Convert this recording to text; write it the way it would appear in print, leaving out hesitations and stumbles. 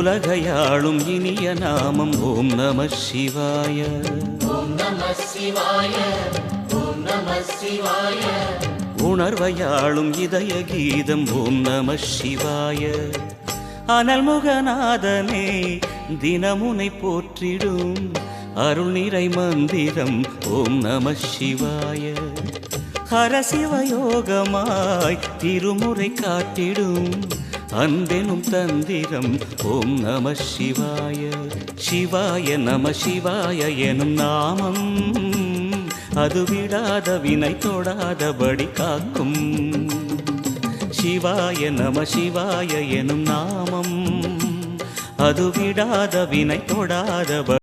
உலகையாளும் இனிய நாமம் ஓம் நம சிவாய. ஓம் நம சிவாய. ஓம் நம சிவாய. உணர்வையாளும் இதய கீதம் ஓம் நம சிவாய. அனல்முகநாதனே தினமுனை போற்றிடும் அருள் நிறை மந்திரம் ஓம் நம சிவாய. ஹரசிவயோகமாய் திருமுறை காட்டிடும் அன்பெனும் தந்திரம் ஓம் நம சிவாய. சிவாய நம சிவாய எனும் நாமம் அது விடாத வினை தொடாதபடி காக்கும். சிவாய நம சிவாய எனும் நாமம் அது விடாத வினை தொடாதபடி